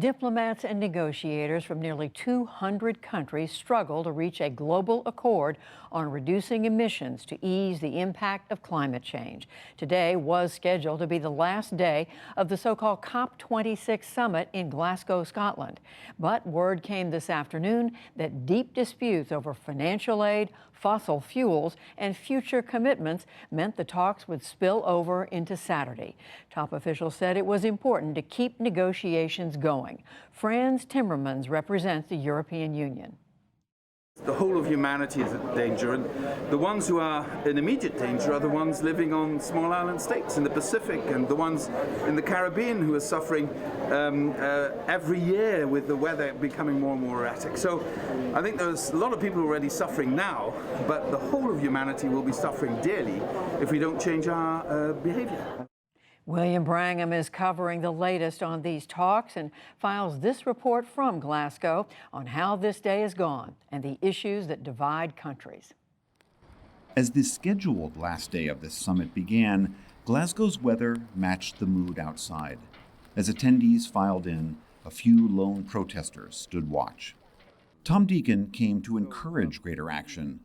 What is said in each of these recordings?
Diplomats and negotiators from nearly 200 countries struggle to reach a global accord on reducing emissions to ease the impact of climate change. Today was scheduled to be the last day of the so-called COP26 summit in Glasgow, Scotland. But word came this afternoon that deep disputes over financial aid, fossil fuels, and future commitments meant the talks would spill over into Saturday. Top officials said it was important to keep negotiations going. Frans Timmermans represents the European Union. The whole of humanity is in danger, and the ones who are in immediate danger are the ones living on small island states in the Pacific and the ones in the Caribbean who are suffering every year with the weather becoming more and more erratic. So I think there's a lot of people already suffering now, but the whole of humanity will be suffering dearly if we don't change our behavior. William Brangham is covering the latest on these talks and files this report from Glasgow on how this day has gone and the issues that divide countries. As the scheduled last day of this summit began, Glasgow's weather matched the mood outside. As attendees filed in, a few lone protesters stood watch. Tom Deacon came to encourage greater action,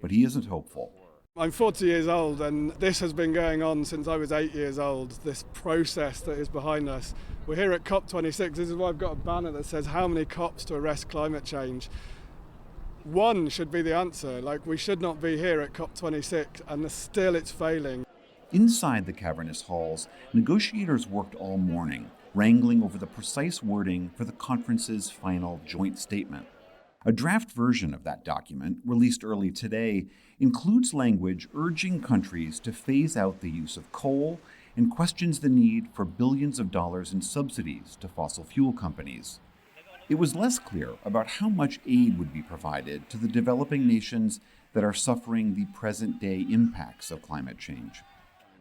but he isn't hopeful. I'm 40 years old, and this has been going on since I was 8 years old, this process that is behind us. We're here at COP26. This is why I've got a banner that says how many COPs to arrest climate change. One should be the answer. We should not be here at COP26, and still it's failing. Inside the cavernous halls, negotiators worked all morning, wrangling over the precise wording for the conference's final joint statement. A draft version of that document, released early today, includes language urging countries to phase out the use of coal and questions the need for billions of dollars in subsidies to fossil fuel companies. It was less clear about how much aid would be provided to the developing nations that are suffering the present-day impacts of climate change.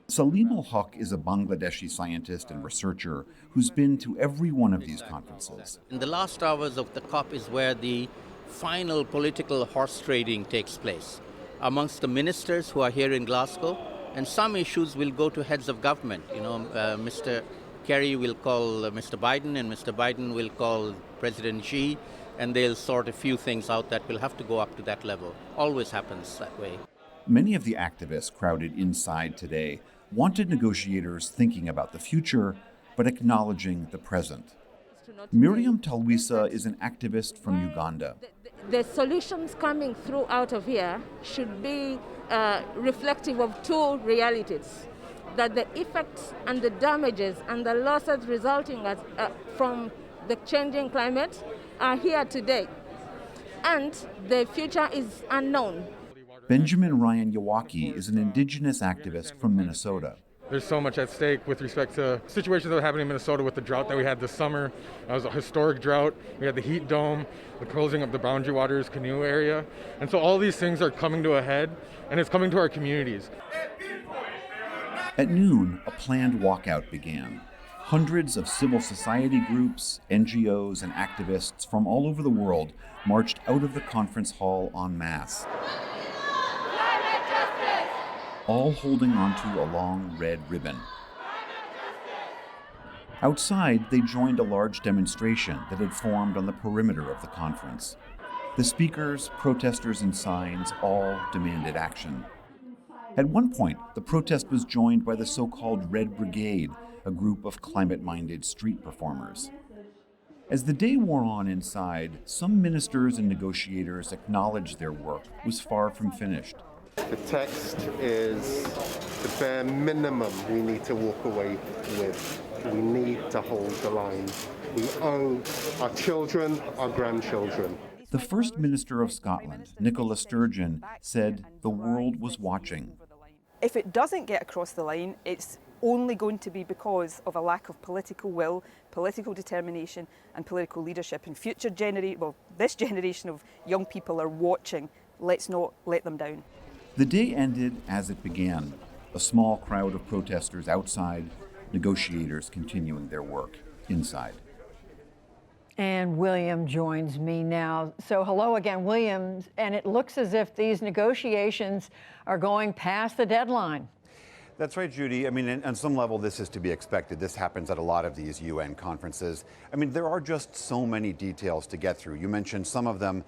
Salim ul-Haq is a Bangladeshi scientist and researcher who's been to every one of these conferences. In the last hours of the COP is where the final political horse trading takes place amongst the ministers who are here in Glasgow, and some issues will go to heads of government. Mr. Kerry will call Mr. Biden, and Mr. Biden will call President Xi, and they'll sort a few things out that will have to go up to that level. Always happens that way. Many of the activists crowded inside today wanted negotiators thinking about the future, but acknowledging the present. Miriam Talwisa is an activist from Uganda. The solutions coming through out of here should be reflective of two realities: that the effects and the damages and the losses resulting from the changing climate are here today, and the future is unknown. Benjamin Ryan Yawaki is an indigenous activist from Minnesota. There's so much at stake with respect to situations that are happening in Minnesota with the drought that we had this summer. It was a historic drought. We had the heat dome, the closing of the Boundary Waters canoe area. And so all these things are coming to a head, and it's coming to our communities. At noon, a planned walkout began. Hundreds of civil society groups, NGOs, and activists from all over the world marched out of the conference hall en masse, all holding onto a long red ribbon. Outside, they joined a large demonstration that had formed on the perimeter of the conference. The speakers, protesters, and signs all demanded action. At one point, the protest was joined by the so-called Red Brigade, a group of climate-minded street performers. As the day wore on inside, some ministers and negotiators acknowledged their work was far from finished. The text is the bare minimum we need to walk away with. We need to hold the line. We owe our children, our grandchildren. The First Minister of Scotland, Nicola Sturgeon, said the world was watching. If it doesn't get across the line, it's only going to be because of a lack of political will, political determination, and political leadership. And this generation of young people are watching. Let's not let them down. The day ended as it began. A small crowd of protesters outside, negotiators continuing their work inside. And William joins me now. So hello again, William. And it looks as if these negotiations are going past the deadline. That's right, Judy. I mean, on some level, this is to be expected. This happens at a lot of these UN conferences. I mean, there are just so many details to get through. You mentioned some of them.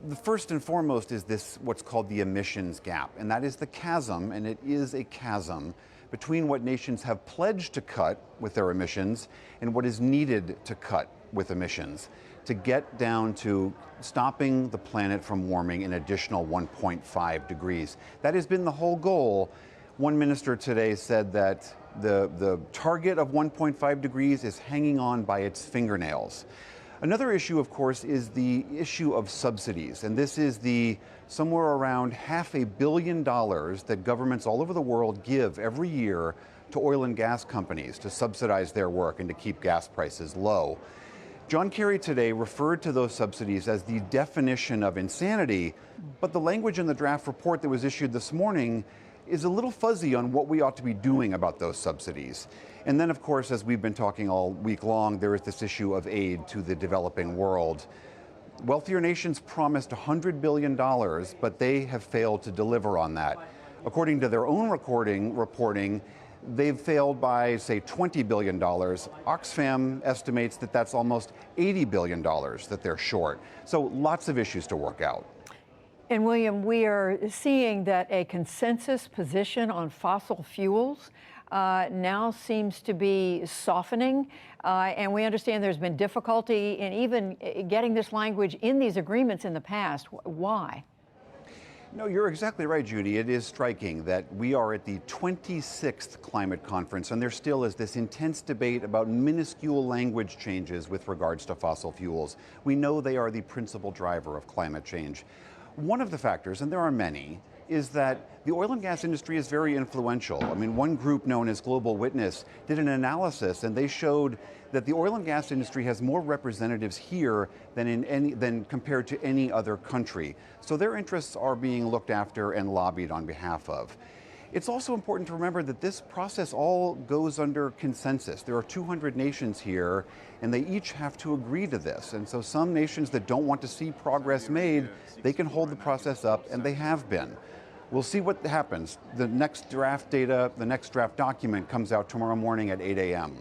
The first and foremost is this, what's called the emissions gap, and that is the chasm, and it is a chasm, between what nations have pledged to cut with their emissions and what is needed to cut with emissions to get down to stopping the planet from warming an additional 1.5 degrees. That has been the whole goal. One minister today said that the target of 1.5 degrees is hanging on by its fingernails. Another issue, of course, is the issue of subsidies. And this is the somewhere around $500 million that governments all over the world give every year to oil and gas companies to subsidize their work and to keep gas prices low. John Kerry today referred to those subsidies as the definition of insanity, but the language in the draft report that was issued this morning is a little fuzzy on what we ought to be doing about those subsidies. And then, of course, as we've been talking all week long, there is this issue of aid to the developing world. Wealthier nations promised $100 billion, but they have failed to deliver on that. According to their own reporting, they've failed by, say, $20 billion. Oxfam estimates that that's almost $80 billion that they're short. So lots of issues to work out. And William, we are seeing that a consensus position on fossil fuels now seems to be softening. And we understand there's been difficulty in even getting this language in these agreements in the past. Why? No, you're exactly right, Judy. It is striking that we are at the 26th climate conference, and there still is this intense debate about minuscule language changes with regards to fossil fuels. We know they are the principal driver of climate change. One of the factors, and there are many, is that the oil and gas industry is very influential. I mean, one group known as Global Witness did an analysis, and they showed that the oil and gas industry has more representatives here than compared to any other country. So their interests are being looked after and lobbied on behalf of. It's also important to remember that this process all goes under consensus. There are 200 nations here, and they each have to agree to this. And so some nations that don't want to see progress made, they can hold the process up, and they have been. We'll see what happens. The next draft document comes out tomorrow morning at 8 a.m.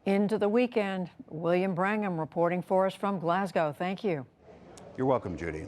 Into the weekend, William Brangham reporting for us from Glasgow. Thank you. You're welcome, Judy.